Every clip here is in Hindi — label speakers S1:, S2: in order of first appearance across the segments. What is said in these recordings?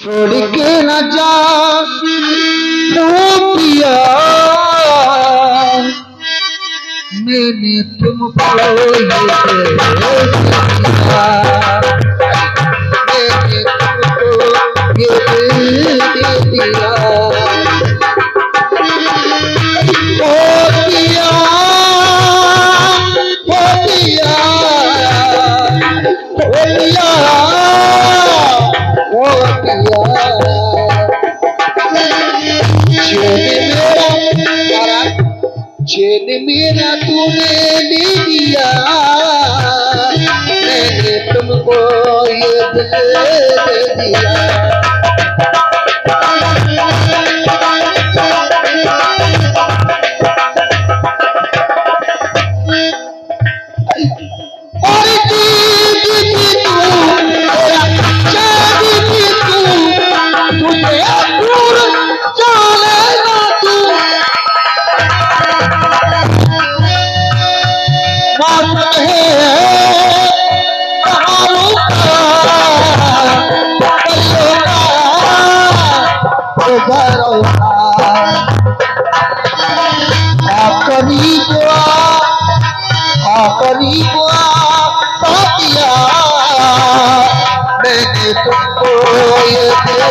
S1: छोड़ के न जा पिया, मैंने तुमको मैंने तुमको ये दे दिया। ओ पिया, ओ पिया, ओ पिया, ओ पिया, चैन मेरा तूने ले लिया, मैंने तुमको ये दिल दे दिया। मैंने तुमको ये दे दिया, मैंने तुझको ये दिया।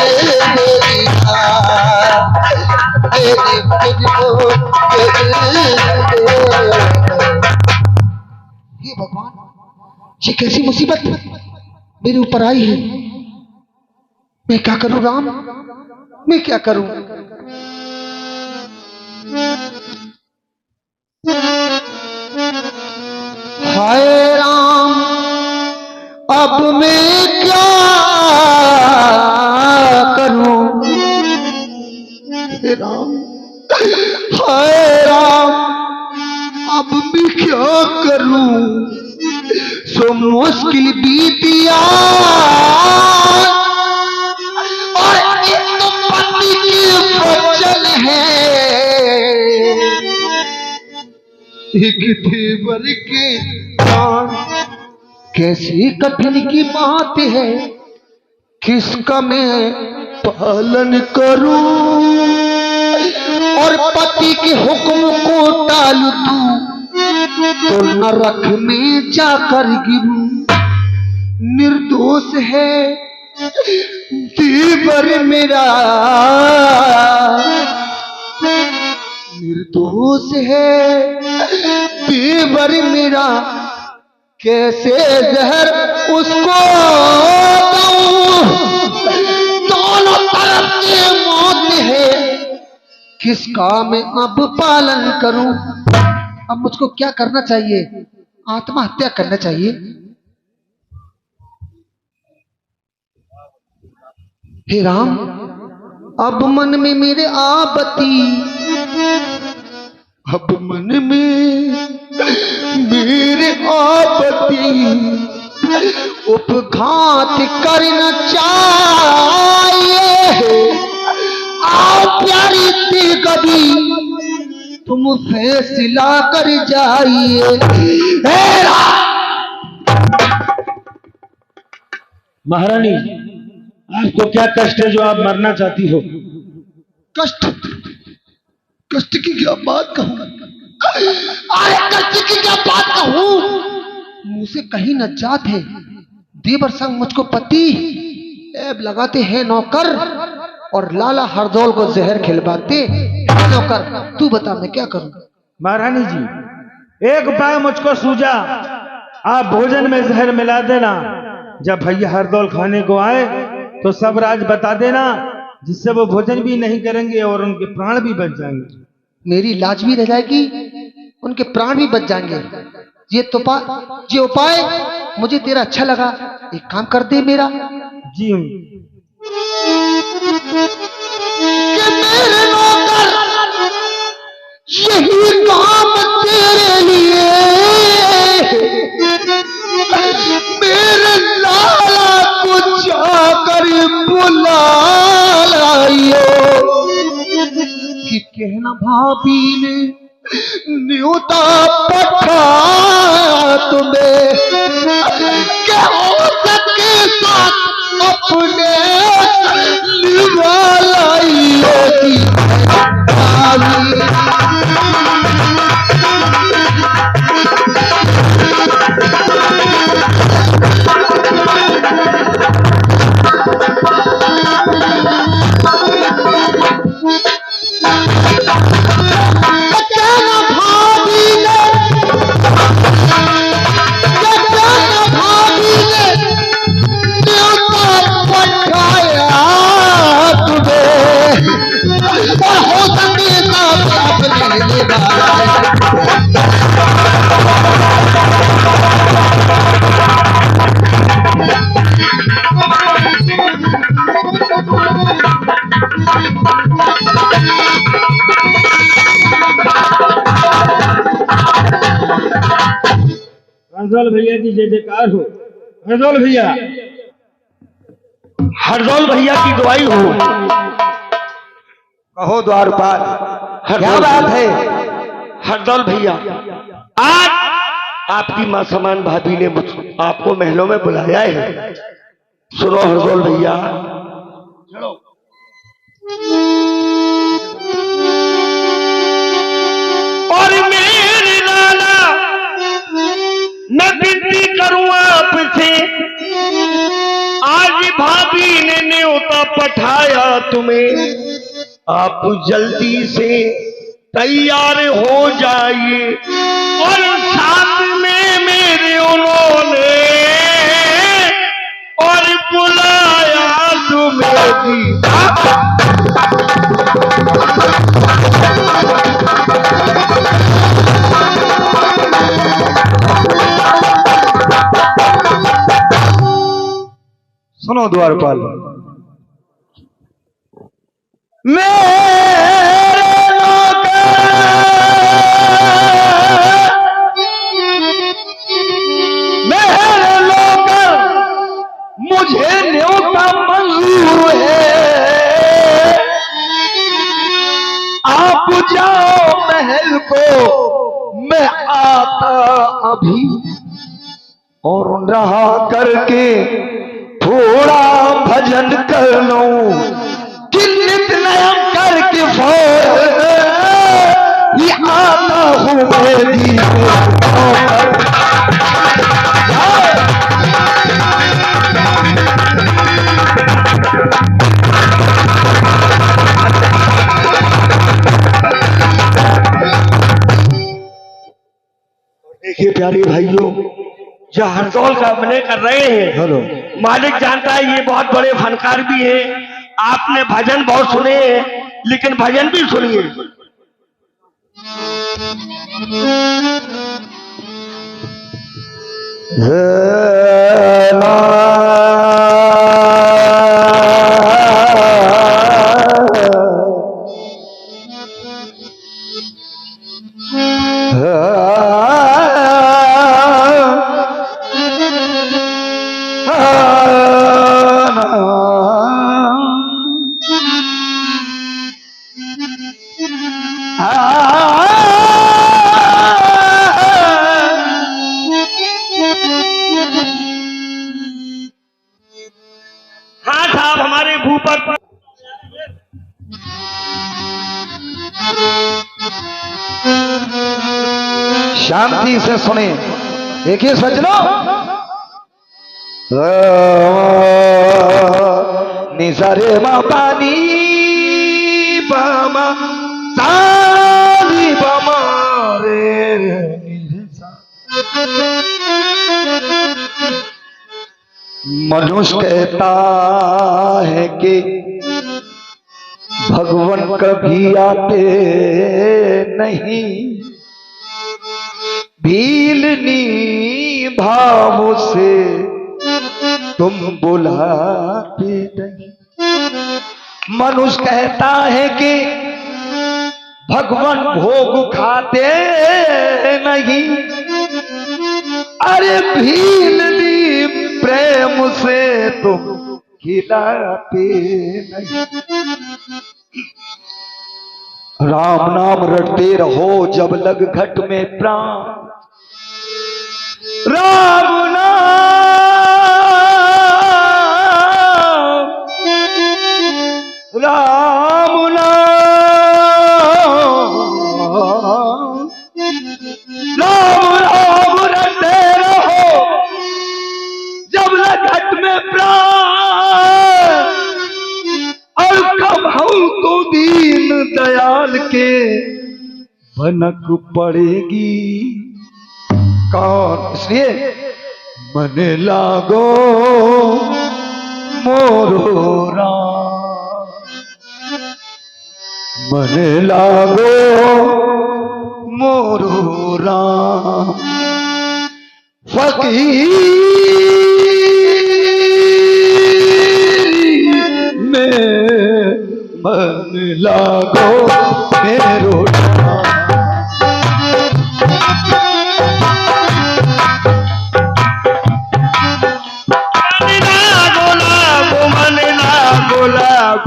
S1: ये भगवान, ये कैसी मुसीबत मेरे ऊपर आई है। मैं क्या करूं राम, मैं क्या करूं। हाय राम, अब मैं क्या करूं। राम, हाय राम, अब मैं क्या करूं। सो मुश्किल बीतिया और एक तो पति की वचन है, एक देवर के प्राण। कैसी कठिन की बात है, किसका मैं पालन करूं और पति के हुक्म को टाल दूं तो नरक में जाकर गिरूं। निर्दोष है देवर मेरा, निर्दोष है देवर मेरा, कैसे जहर उसको दूं। दोनों तरफ से मौत है, किसका मैं अब पालन करूं। अब मुझको क्या करना चाहिए, आत्महत्या करना चाहिए। हे राम, अब मन में मेरे आपत्ति, अब मन में मेरे आपत्ति, उपघात करना चाहिए। आओ प्यारी सी कभी तुम फैसला कर जाइए।
S2: महारानी, आपको क्या कष्ट है जो आप मरना चाहती हो।
S1: कष्ट, कष्ट की क्या बात कहूं। अरे कष्ट की क्या बात कहूं, मुंह से कहीं न जात है। देवर संग मुझको पति ऐब लगाते हैं नौकर, और लाला हरदौल को जहर खिलवाते हैं नौकर। तू बता मैं क्या करूं।
S2: महारानी जी, एक उपाय मुझको सूझा। आप भोजन में जहर मिला देना, जब भैया हरदौल खाने को आए तो सब राज बता देना, जिससे वो भोजन भी नहीं करेंगे और उनके प्राण भी बच जाएंगे।
S1: मेरी लाज भी रह जाएगी, उनके प्राण भी बच जाएंगे। ये उपाय मुझे तेरा अच्छा लगा। एक काम कर दे मेरा।
S2: जी
S1: कि मेरे नौकर यही काम तेरे लिए, मेरे लाला को जाकर बुला लाइयो कि कहना भाभी ने न्योता पठाया तुम्हें, क्या हो सके साथ अपने
S2: हरदौल भैया की जय जयकार हो। हरदौल भैया, हरदौल भैया की दुआई हो।
S3: कहो द्वारपाल, क्या बात है?
S4: हरदौल भैया, आज आपकी मां समान भाभी ने आपको महलों में बुलाया है। सुनो हरदौल भैया, और मेरे लाला मैं विनती करूं आपसे, आज भाभी ने न्योता पठाया तुम्हें, आप जल्दी से तैयार हो जाइए। और साथ में मेरे उन्होंने और बुलाया तुम्हें।
S3: सुनो द्वारपाल,
S4: मेरे लोग मुझे न्योता मंजूर है, आप जाओ महल को, मैं आता अभी। और रहा करके थोड़ा भजन कर लूं, कि नित्य नयन करके फौरन ही आता हूं मेरी। देखिए प्यारे भाइयों, जो हरदौल का अभिनय कर रहे हैं,
S3: हेलो,
S4: मालिक जानता है ये बहुत बड़े फनकार भी हैं। आपने भजन बहुत सुने हैं, लेकिन भजन भी सुनिए। हाँ साहब, हमारे भूपत
S3: शांति से सुने। देखिए सज्जनों, निसारे मा पानी बामा सारी बामा रे निसा। मनुष्य कहता है कि भगवान कभी आते नहीं, भीलनी भाव से तुम बुलाते नहीं। मनुष्य कहता है कि भगवान भोग खाते नहीं, अरे भीलनी प्रेम से तुम खिलाते नहीं। राम नाम रटते रहो जब लग घट में प्राण, राम नाम, राम नाम, राम नाम रटते रहो जब लग घट में प्राण। और कब हम तो दीन दयाल के भनक पड़ेगी कौन। इसलिए मन लागो मोरो राम, मन लागो मोरो राम। फकीर में मन लागो मेरो राम।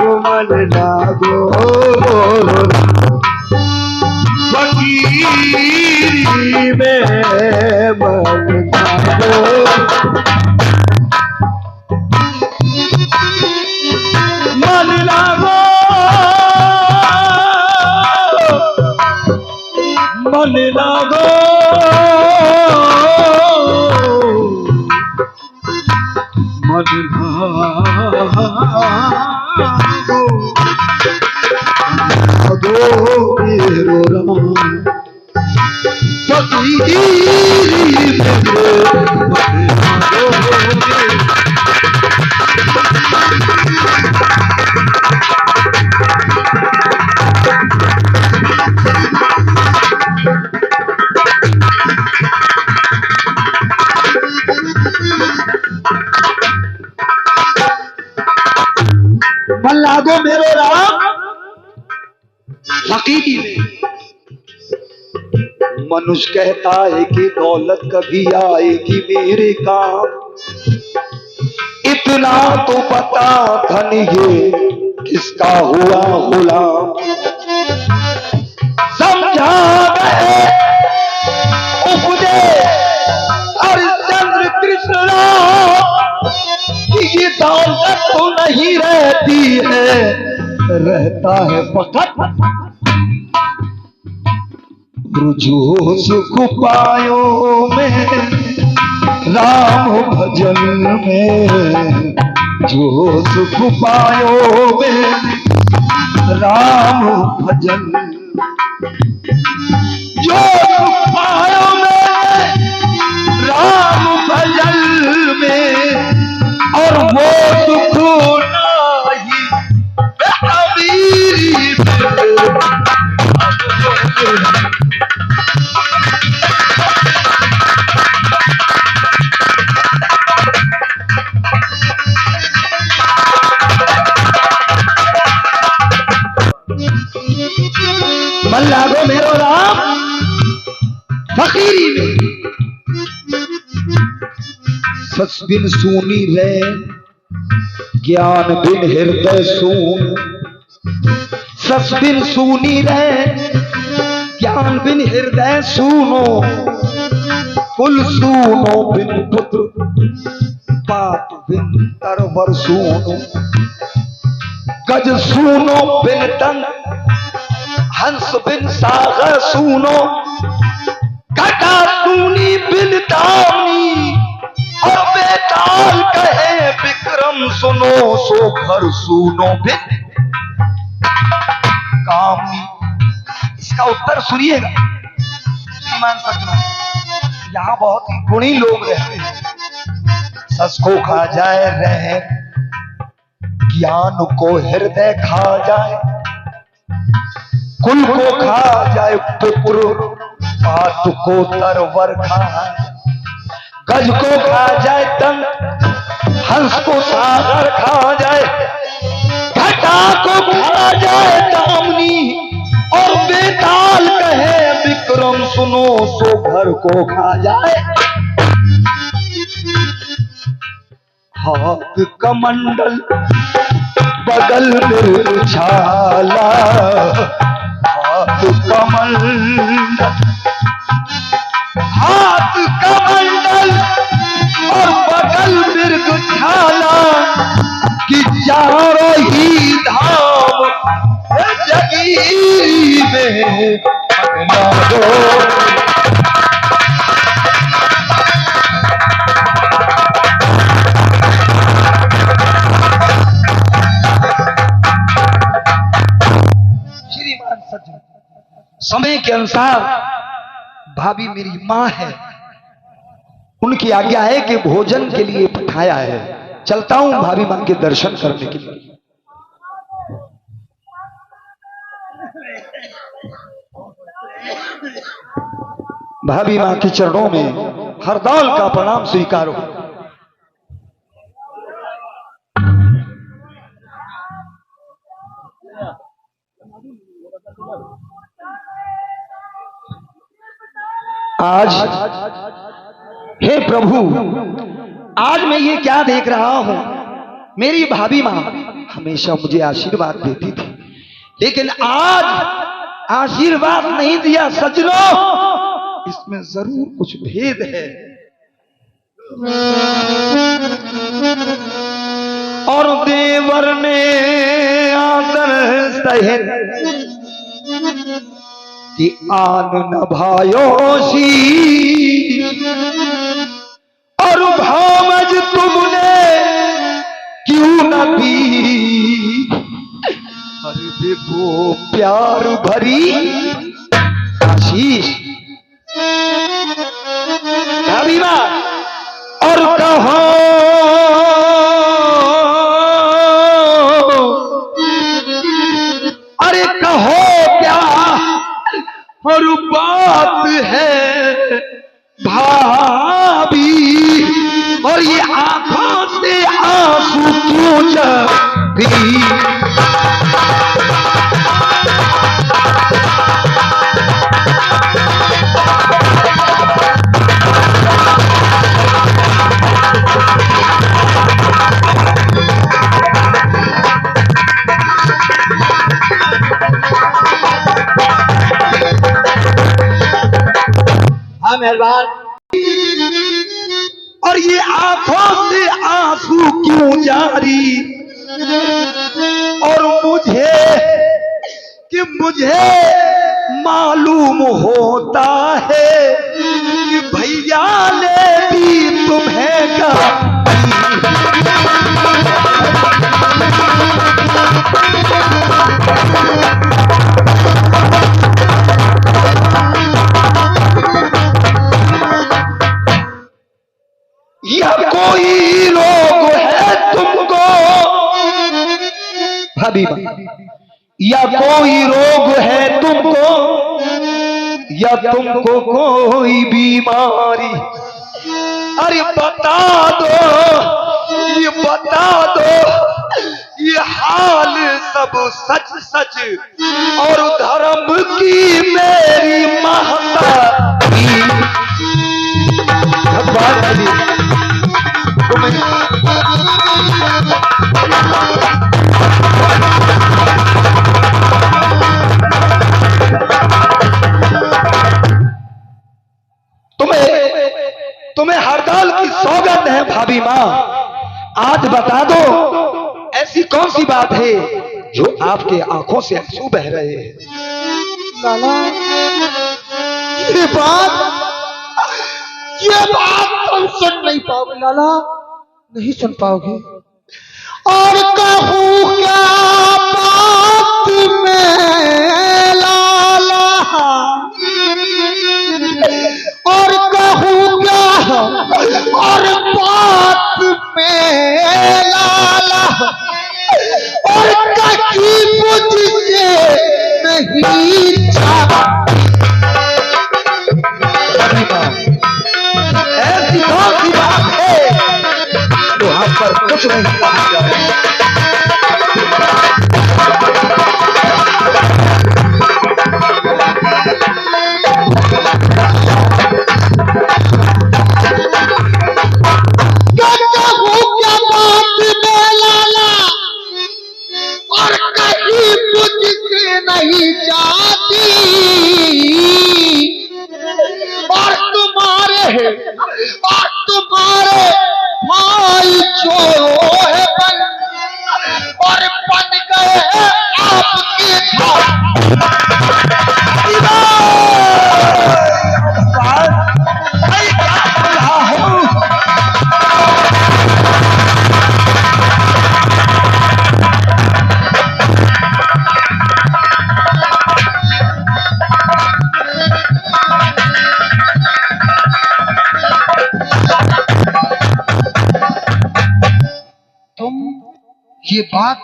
S3: मन लागो फकीरी में मन लागो मन लागो मन लागो मन लागो मेरो राम फकीरी में मन लागो मन लागो मेरो राम फकीरी में। मनुष्य कहता है कि दौलत कभी आएगी मेरे काम, इतना तो बता धन ये किसका हुआ गुलाम। समझा गए उपदेश हरिश्चंद्र कृष्ण राम कि ये दौलत तो नहीं रहती है, रहता है फकत रुझो सुख पायो में राम भजन में, जो सुख पायो में राम भजन, जो सुख पायो में राम भजन में, और वो सुख नहीं अमीरी मन लागो मेरो राम फकीरी में। सच बिन सुनी रे ज्ञान बिन हृदय सून, सच बिन सुनी रे ज्ञान बिन हृदय सूनो, कुल सूनो बिन पुत्र बात बिन तरवर सूनो, गज सूनो बिन तन हंस बिन सागर सूनो, घटा सूनी बिन दानी, और बेताल कहे विक्रम सुनो, सो घर सूनो बिन कामनी। इसका उत्तर सुनिएगा श्रीमान सज्जनों, यहाँ बहुत ही गुणी लोग रहते हैं। सस को खा जाए रहे, ज्ञान को हृदय खा जाए, कुल को खा जाए पुत्र, बात को तरवर खाए, गज को खा जाए दंत, हंस को सागर खा जाए, घटा को खा जाए दामनी, और बेताल कहे विक्रम सुनो, सो घर को खा जाए। हाथ कमंडल बगल में छाला, हाथ कमंडल, हाथ कमंडल और बगल मृग छाला, कि चारों ही धाम जगीरी में लागो। समय के अनुसार भाभी मेरी माँ है, उनकी आज्ञा है कि भोजन के लिए पठाया है। चलता हूं भाभी माँ के दर्शन करने के लिए। भाभी माँ के चरणों में हरदौल का प्रणाम स्वीकारो। आज हे प्रभु, आज मैं ये क्या देख रहा हूं, मेरी भाभी माँ हमेशा मुझे आशीर्वाद देती थी, लेकिन आज आशीर्वाद नहीं दिया। सजनों, इसमें जरूर कुछ भेद है। और देवर ने आदर सहे कि आन न भायोशी, और भावज तुमने क्यों न पी। अरे देखो प्यार भरी आशीष भाभीमा, और कहो अरे कहो क्या और बात है भाभी, और ये आंखों से आंसू क्यों जरी। हाँ मेहरबान। और ये आंखों से आंसू क्यों जारी, और मुझे मालूम होता है कि भैया ने दी तुम्हें या कोई रोग है तुमको भाभी, या कोई रोग है तुमको, या तुमको कोई बीमारी। अरे बता दो, ये बता दो, ये हाल सब सच सच, और धर्म की मेरी महता भगवान जी तुम्हें हरदौल की सौगंध है भाभी माँ। आज बता दो ऐसी कौन सी बात है जो आपके आंखों से आंसू बह रहे हैं।
S1: लाला, ये बात तुम सुन नहीं पाओगे लाला, नहीं सुन पाओगे। और कहूँ क्या बात में लाला, और कहूँ क्या और बात में लाला, और कहीं मुझसे नहीं चाहती।
S3: ऐसी कौन सी बात है तो हम पर कुछ नहीं कहा जा रहा।
S1: और कहीं मुझसे नहीं जाती, और तुम्हारे भाई जो है और बन गए आपके ये बात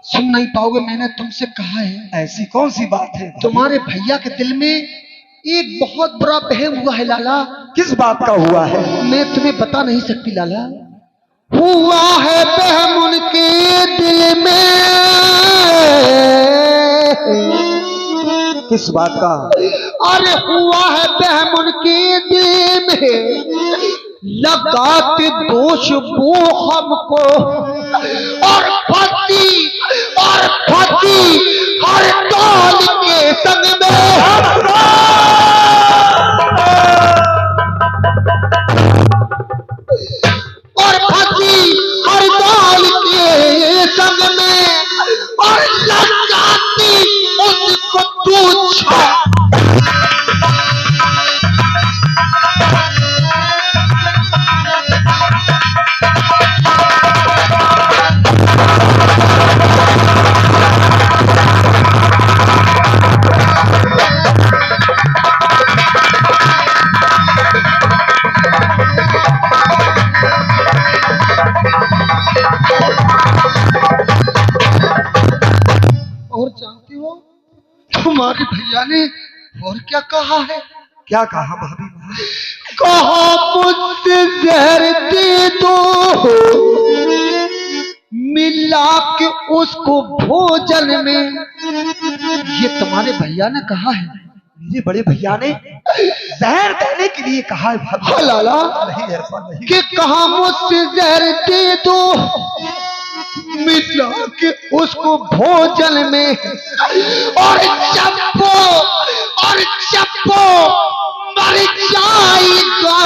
S1: सुन नहीं पाओगे, मैंने तुमसे कहा है।
S3: ऐसी कौन सी बात है?
S1: तुम्हारे भैया के दिल में एक बहुत बड़ा वहम हुआ है लाला।
S3: किस बात का हुआ है?
S1: मैं तुम्हें बता नहीं सकती लाला। हुआ है वहम उनके दिल में।
S3: किस बात का?
S1: अरे हुआ है वहम उनके दिल में, लगाते दोष वो हमको और फंसी हर दौल के संग में। और फंसी हर दौल के संग में और लगाती उसको तू और जानती हो तुम्हारे भैया ने और क्या कहा है?
S3: क्या कहा भाभी?
S1: कहा मुझसे जहर दे दो मिला के उसको भोजन में। ये तुम्हारे भैया ने कहा है।
S3: मेरे बड़े भैया ने जहर देने के लिए कहा है भाभी।
S1: हाँ लाला,
S3: नहीं ऐसा नहीं।
S1: कि कहा मुझसे जहर दे दो मिला के उसको भोजन में और चप्पो मर जाएगा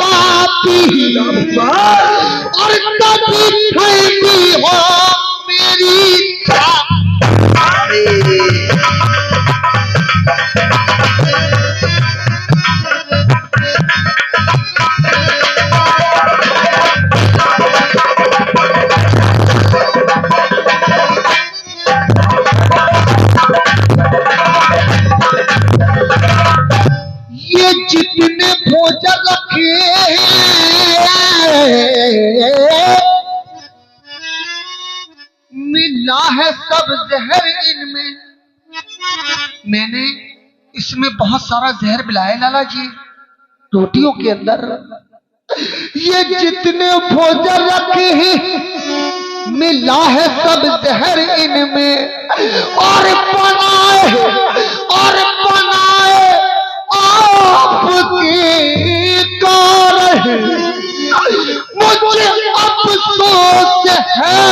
S1: पापी और कभी ठंडी हो मेरी ये जितने भोजन रखे मिला है सब जहर इनमें। मैंने इसमें बहुत सारा जहर मिलाया लाला जी रोटियों के अंदर। ये जितने भोजन रखे हैं मिला है सब जहर इनमें और बनाए आपके कारण मुझे अफसोस है।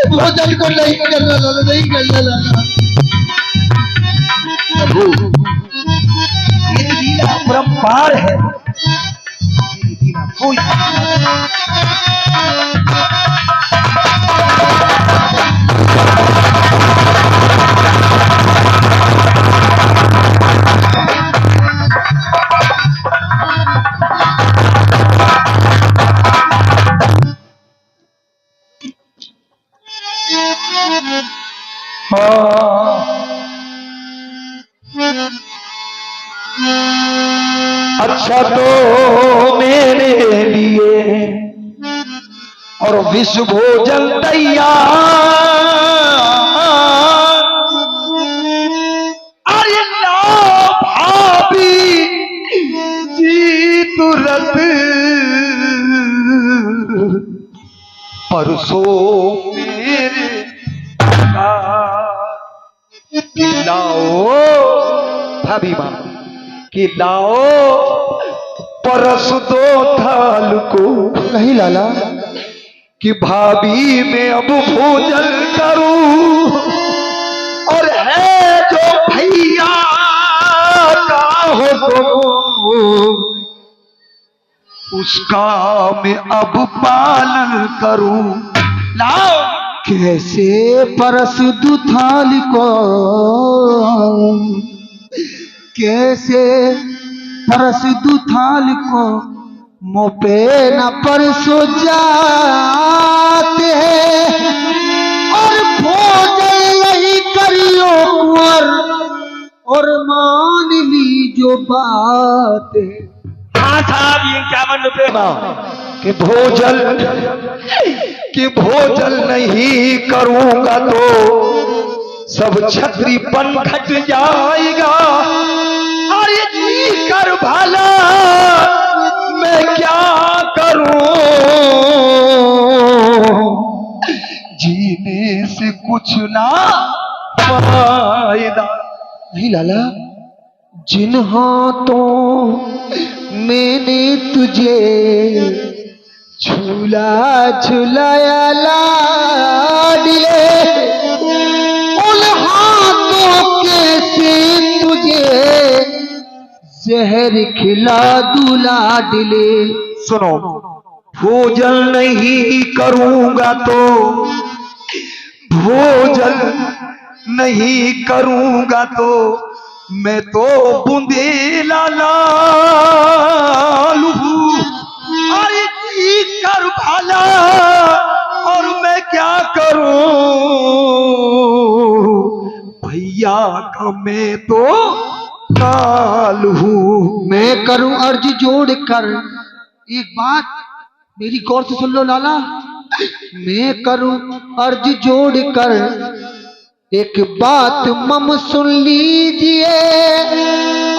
S1: भोजन को नहीं करना लाला, नहीं करना लाला।
S3: ये लीला परम्पार है। ये लीला कोई अच्छा तो मेरे लिए और विश्व भोजन तैयार। अरे ना भाभी जी तुरंत परसों मेरे लाओ भाभी माँ कि लाओ परस दो थाल को।
S1: नहीं लाला,
S3: कि भाभी मैं अब भोजन करूं और है जो भैया का हुक्म उसका मैं अब पालन करूं। लाओ
S1: कैसे परस दूं थाल को, कैसे परस दूं थाल को मुँह पे न परसों जाते हैं और भोजन यही करियो कुंवर और मान ली जो बात है।
S4: हाँ साहब, ये 51 रुपए
S3: कि भोजन नहीं करूंगा तो सब छत्रीपन घट जाएगा। अरे जी कर भला मैं क्या करूं, जीने से कुछ ना फायदा।
S1: नहीं लाला, जिन हाथों मैंने तुझे झूला झुलाया लाडले, उन हाथों के से तुझे जहर खिला दूं लाडले।
S3: सुनो, भोजन नहीं करूंगा तो भोजन नहीं करूंगा तो मैं तो बुंदेला लालू। अरे जी कर भला और मैं क्या करूं, भैया का मैं तो काल हूं।
S1: मैं करूं अर्ज जोड़ कर, एक बात मेरी गौर से सुन लो लाला, मैं करूं अर्ज जोड़ कर एक बात मम सुन लीजिए,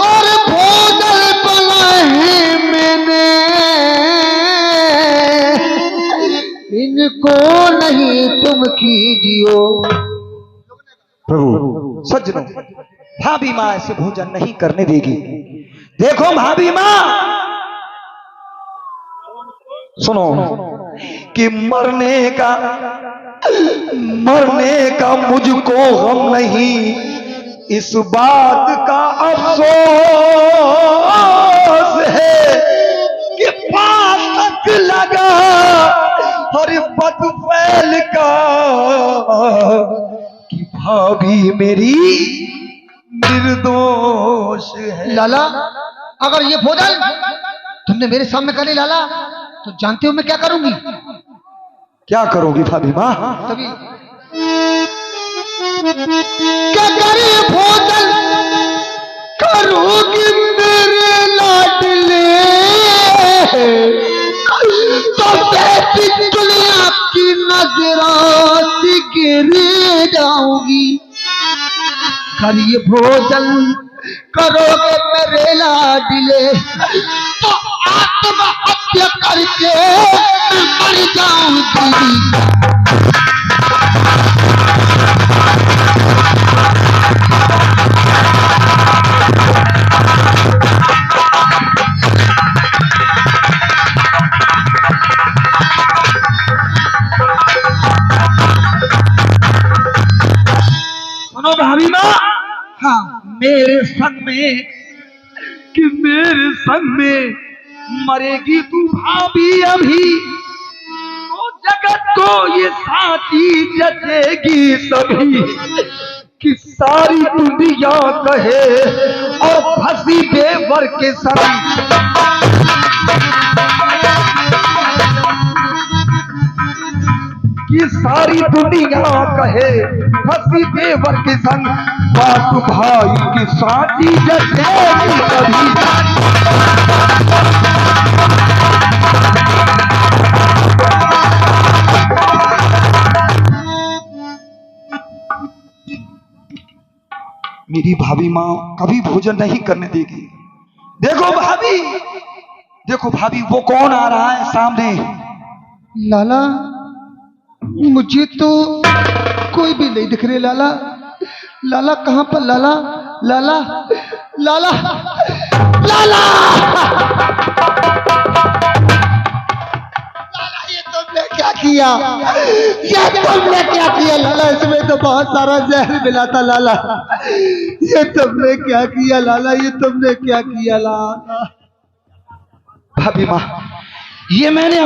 S1: और भोजन बना है मैंने इनको नहीं तुम कीजियो।
S3: प्रभु सज्जनों, भाभी माँ ऐसे भोजन नहीं करने देगी। देखो भाभी माँ, सुनो कि मरने का मुझको गम नहीं, इस बात का अफसोस है कि फातक लगा हर पद फैल का कि भाभी मेरी निर्दोष है।
S1: लाला, अगर ये भोजन तुमने मेरे सामने कर ली लाला, तो जानते हो मैं क्या करूंगी?
S3: क्या करोगी भाभी माँ?
S1: तभी क्या करे भोजन करोगी मेरे लाडले, तो कैसी दुनिया की नजरों से गिर जाऊंगी। करिए भोजन करोगे मेरे लाडले, तो आत्महत्या करके मर जाऊंगी।
S3: सुनो भाभी माँ, हाँ मेरे संग में मरेगी तू भाभी अभी, तो जगत को ये साथी जचेगी सभी कि सारी दुनिया कहे और फंसी देवर के संग। कि सारी दुनिया कहे फंसी देवर के संग, बात भाई की साथी जचेगी सभी। मेरी भाभी माँ कभी भोजन नहीं करने देगी। देखो भाभी वो कौन आ रहा है सामने?
S1: लाला, मुझे तो कोई भी नहीं दिख रहे लाला। लाला कहाँ पर? लाला लाला लाला लाला, ये तुमने क्या किया? ये तुमने क्या किया लाला? इसमें तो बहुत सारा जहर मिला था लाला। ये तुमने क्या किया लाला? ये तुमने क्या किया लाला?
S3: भाभी माँ, ये मैंने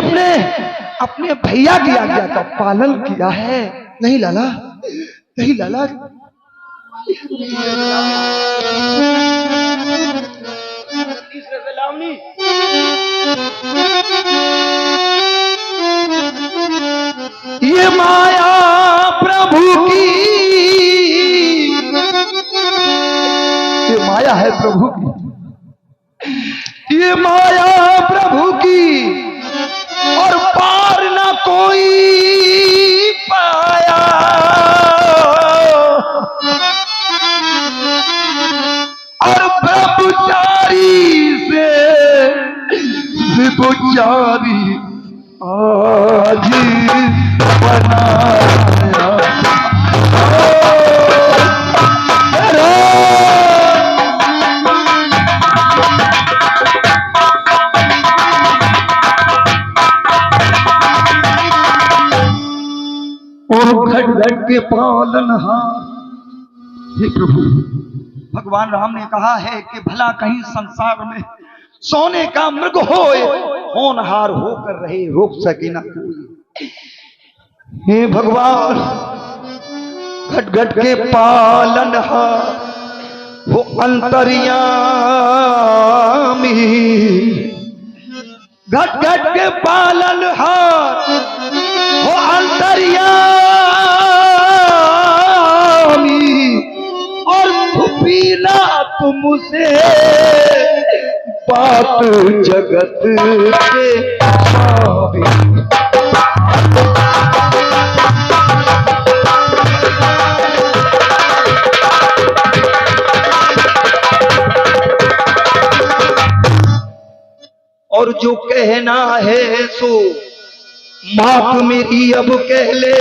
S3: अपने भैया की आज्ञा का पालन किया है।
S1: नहीं लाला, नहीं लाला,
S3: ये माया प्रभु की, ये माया है प्रभु की, ये माया प्रभु की, और पार ना कोई पाया। और ब्रह्मचारी से विभुचारी आज बनाया। और घट घट के पालनहार, हे प्रभु, भगवान राम ने कहा है कि भला कहीं संसार में सोने का मृग होए, होनहार होकर रहे, रोक सके ना कोई। हे भगवान, घट घट के पालनहार, वो अंतर्यामी, घट घट के पालनहार, वो अंतर्यामी, और छुपीला तुमसे बात जगत के स्वामी। और जो कहना है सो मात मेरी अब कह ले,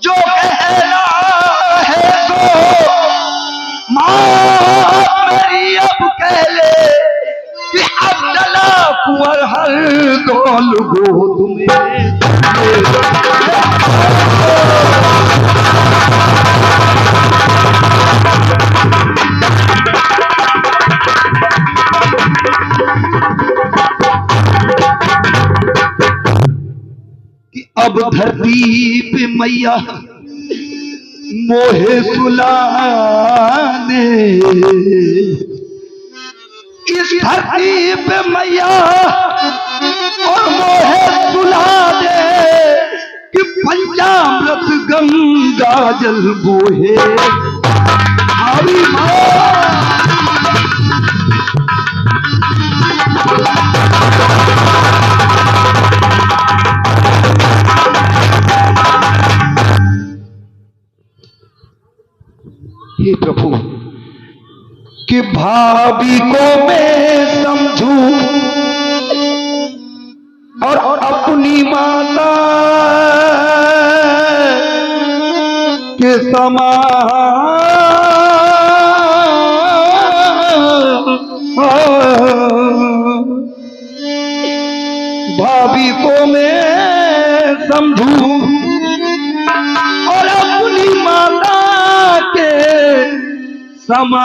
S3: जो कहना है सो मात मेरी अब कह ले, कि अब चला कुंवर हर दौल गोद में। अब धरती पे मैया मोहे सुलाने, इस धरती पे मैया और मोहे सुला दे, कि पंचामृत गंगा जल बोहे। हरी हे प्रभु, कि भाभी को मैं समझूं और अपनी माता के समान, भाभी को मैं समझूं और अपनी माता के समान,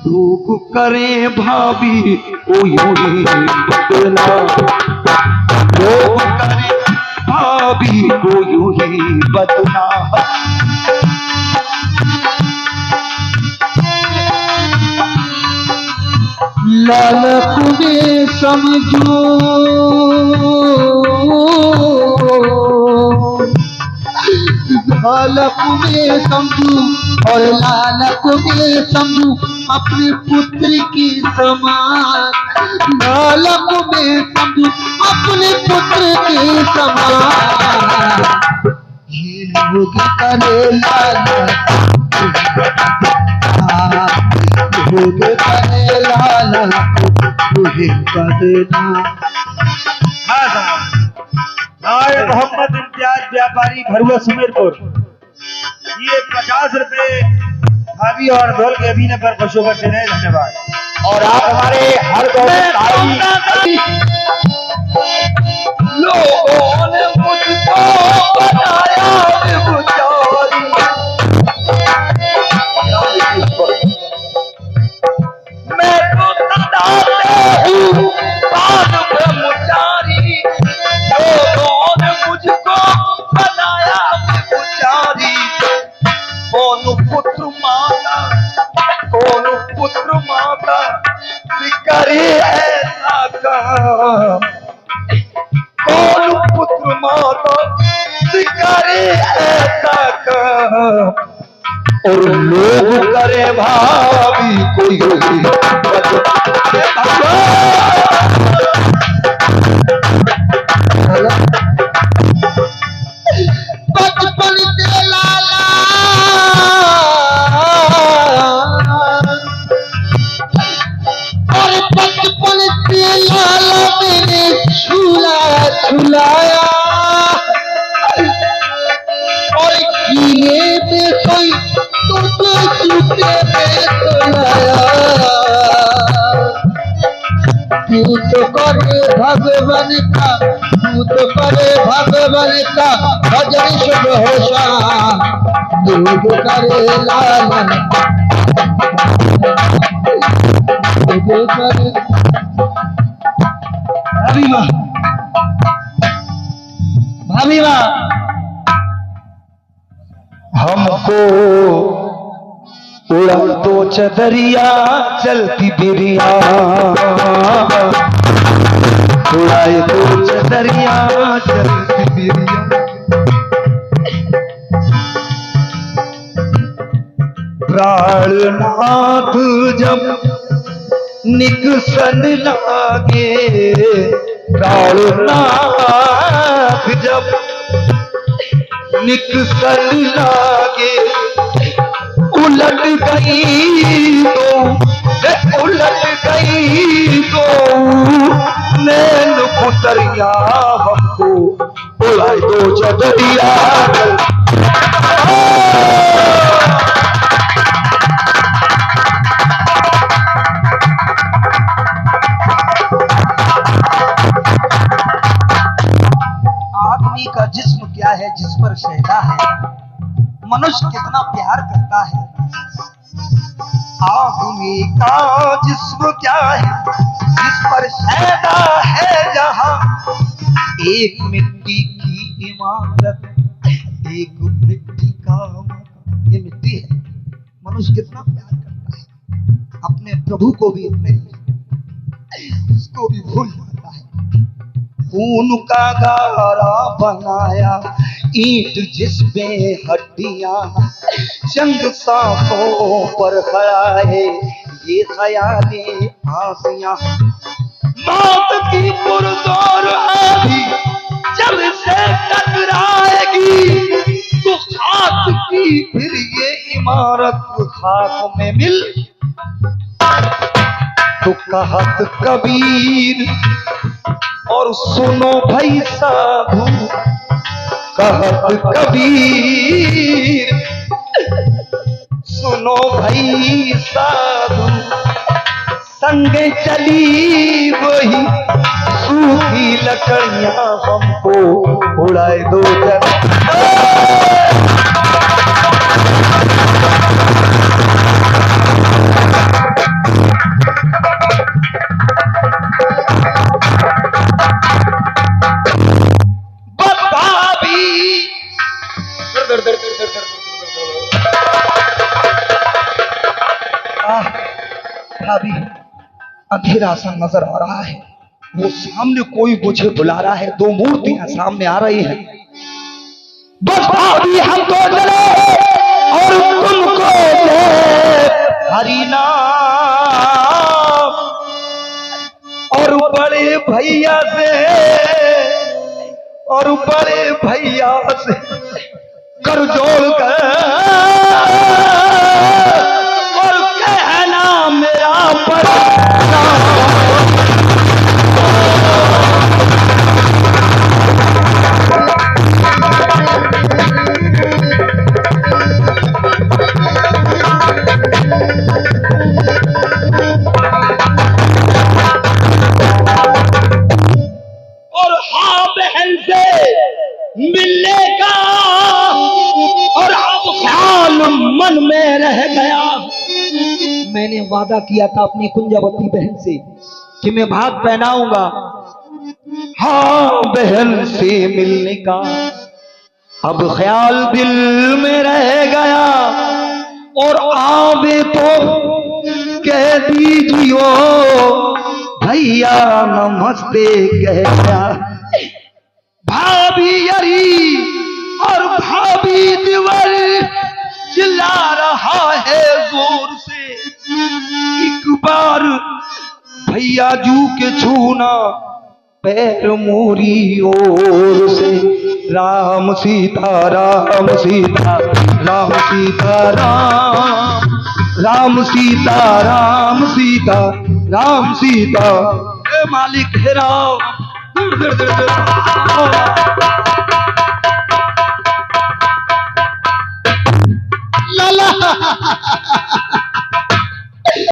S3: लोग करें भाभी को यूं ही बदला, लोग करें भाभी को यूं ही बदला।
S1: लालक में समझो लालक में समझू और लालक में समझू अपने पुत्र की समान, लालक में समझू अपने पुत्र की समान। ये लोग करे लालक, लोग करे लालक तुझे बदना।
S2: नायक मोहम्मद इम्तियाज व्यापारी भरुआ सुमेरपुर, ये 50 रुपए भाभी और ढोल के अभिनय पर खुशोबर से रहे। धन्यवाद।
S3: और आप हमारे हर लोगों ने मुझको बनाया विभुचारी, मैं तो तड़ाते हूँ बाद ब्रह्मचारी, लोगों ने मुझको बनाया विभुचारी। कौन पुत्र माता करे ऐसा काम, और लोग करे भाभी कोई
S1: बचपन से लाला और बचपन से लाला मैंने झूला झुलाया, और गीले में सोई तो जूते में सोलाया। तू तो करे भगवान का, तू तो करे भगवान का भजन शुभ होशा, दूध करे लाला दूध करे। भाभी माँ, भाभी माँ,
S3: हमको उड़ा तो चदरिया चलती बिरिया, उड़ाए तो चदरिया चलती बिरिया। प्राणनाथ जब निकसन लागे, प्राणनाथ जब निकसन लागे, उलट गई तो उलट गई तो नैन पुतरिया, हमको उड़ाए दो चदरिया।
S5: आदमी का जिस्म क्या है जिस पर शहदा है, मनुष्य कितना प्यार करता है। आदमी का जिस्म क्या है जिस पर शहदा है, जहां एक मिट्टी की इमारत, एक मिट्टी का, ये मिट्टी है। मनुष्य कितना प्यार करता है अपने प्रभु को भी, अपने उसको भी भूल जाता है। खून का गारा बनाया, ईंट जिसमें हड्डियां, जंग सांपों पर खड़ा है ये ख्याले आसियां। मौत की पुरजोर आंधी जब से टकराएगी, तो खाक की फिर ये इमारत खाक में मिल।
S3: तो कहत कबीर और सुनो भाई साधु, कहत कबीर सुनो भाई साधु, संगे चली वही सूखी लकड़ियां, हमको उड़ाए दो
S5: भाभी, अंधेरा सा नजर आ रहा है। वो सामने कोई मुझे बुला रहा है, दो मूर्तियां सामने आ रही हैं। बस भाभी हमको चले और तुमको दे हरि नाम, और बड़े भैया से, और बड़े भैया से कर जोड़ कर और कहना मेरा और हाँ बहन से मिलने का, और अब ख्याल मन में रह गया। मैंने वादा किया था अपनी कुंजावती बहन से कि मैं भाग पहनाऊंगा।
S3: हाँ बहन से मिलने का अब ख्याल दिल में रह गया, और आवे तो कह दीजियो
S5: भैया नमस्ते गया। भाभी अरी और भाभी दिवर चिल्ला रहा है जोर से, एक बार भैया जू के छूना पैर मोरी ओर से। राम सीता राम सीता राम सीता राम, राम सीता राम सीता राम सीता। ए मालिक हे राम,
S1: लाला